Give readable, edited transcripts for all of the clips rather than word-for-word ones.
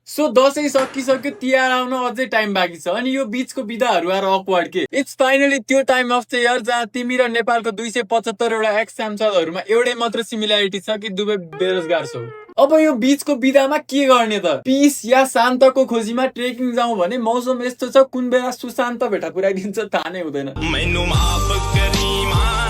So Dashain सकिसक्यो, तिहार आउन अझै टाइम बाँकी छ अनि यो बीचको बिदाहरू आएर अक्वर्ड के। इट्स फाइनली त्यो टाइम अफ द इयर जहाँ तिमी र नेपालको 275 वटा एक्स सांसदहरूमा एउटै मात्र सिमिल्यारिटी छ कि दुवै बेरोजगार छौ। अब यो बीचको बिदामा के गर्ने त? पिस या शान्तको खोजीमा ट्रेकिङ जाउँ भने मौसम यस्तो छ कुन बेला सुशान्त भेटा पुऱ्याइदिन्छ थाहा नै हुँदैन।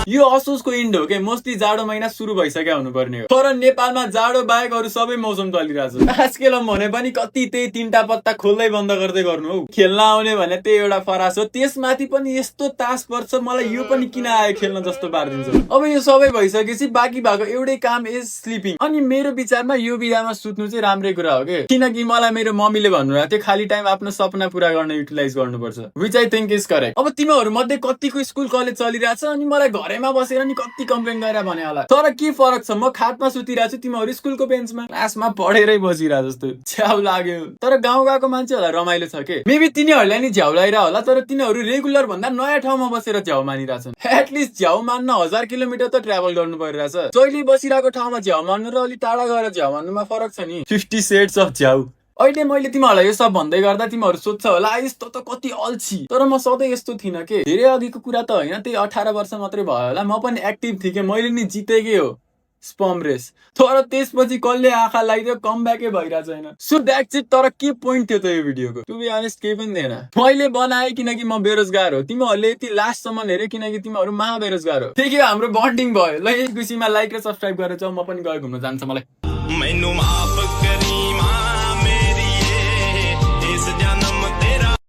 यो असोजको इन्ड हो के, मोस्टली जाडो महिना सुरु भइसक्यो हुनुपर्ने हो। तर नेपालमा जाडो बाहेक अरू सबै मौसम चलिरहेछ। आजकल भने पनि कति त्यही तीनटा पत्ता खोल्दै बन्द गर्दै गर्नु हौ। खेल्न आउने भने त्यही एउटा फरास हो, त्यसमाथि पनि यस्तो तास पर्छ मलाई यो पनि किन आयो खेल्न जस्तो पारिदिन्छ। अब यो सबै भइसकेपछि बाँकी भएको एउटै काम इज स्लिपिङ। अनि मेरो विचारमा यो बिदामा सुत्नु चाहिँ राम्रै कुरा हो के, किनकि मलाई मेरो मम्मीले भन्नुभएको थियो खाली टाइम आफ्नो सपना पूरा गर्न युटिलाइज गर्नुपर्छ, which I think is correct. अब तिमीहरू मध्ये कतिको स्कुल कलेज चलिरहेछ अनि मलाई घरैमा बसेर नि कति कम्प्लेन गरेर भने होला। तर के फरक छ, म खाटमा सुतिरहेको छु, तिमीहरू स्कुलको बेन्चमा क्लासमा पढेरै बसिरहेको जस्तो छ्याउ लाग्यो। तर गाउँ गएको मान्छेहरूलाई रमाइलो छ के, मेबी तिनीहरूलाई नि झ्याउ लागिरह होला, तर तिनीहरू रेगुलर भन्दा नयाँ ठाउँमा बसेर झ्याउ मानिरहेछन्। एटलिस्ट झ्याउ मान्न 1000 किलोमिटर त ट्राभल गर्नु परिरहेछ। जहिले बसिरहेको ठाउँमा झ्याउ मान्नु र अलिक टाढा गएर झ्याउ मान्नुमा फरक छ नि। 50 सेड्स अफ झ्याउ। अहिले मैले तिमीहरूलाई यो सब भन्दै गर्दा तिमीहरू सोध्छ होला यस्तो त कति अल्छी, तर म सधैँ यस्तो थिइनँ के। धेरै अघिको कुरा त होइन, त्यही 18 वर्ष मात्रै भयो होला, म पनि एक्टिभ थिएँ के, मैले नि जितेकै हो स्पर्म रेस। तर त्यसपछि कसले आँखा लगाइदियो कमब्याकै भइरहेको छैन। So that's it. तर के पोइन्ट थियो त यो भिडियोको? टु बी अनेस्ट केही पनि थिएन। मैले बनाएँ किनकि म बेरोजगार हो, तिमीहरूले यति लास्टसम्म हेऱ्यो किनकि तिमीहरू महाबेरोजगार हो। त्यही हाम्रो बन्डिङ भयो। ल यही खुसीमा लाइक र सब्सक्राइब गरेर जाऊ, म पनि गएर घुम्न जान्छ मलाई।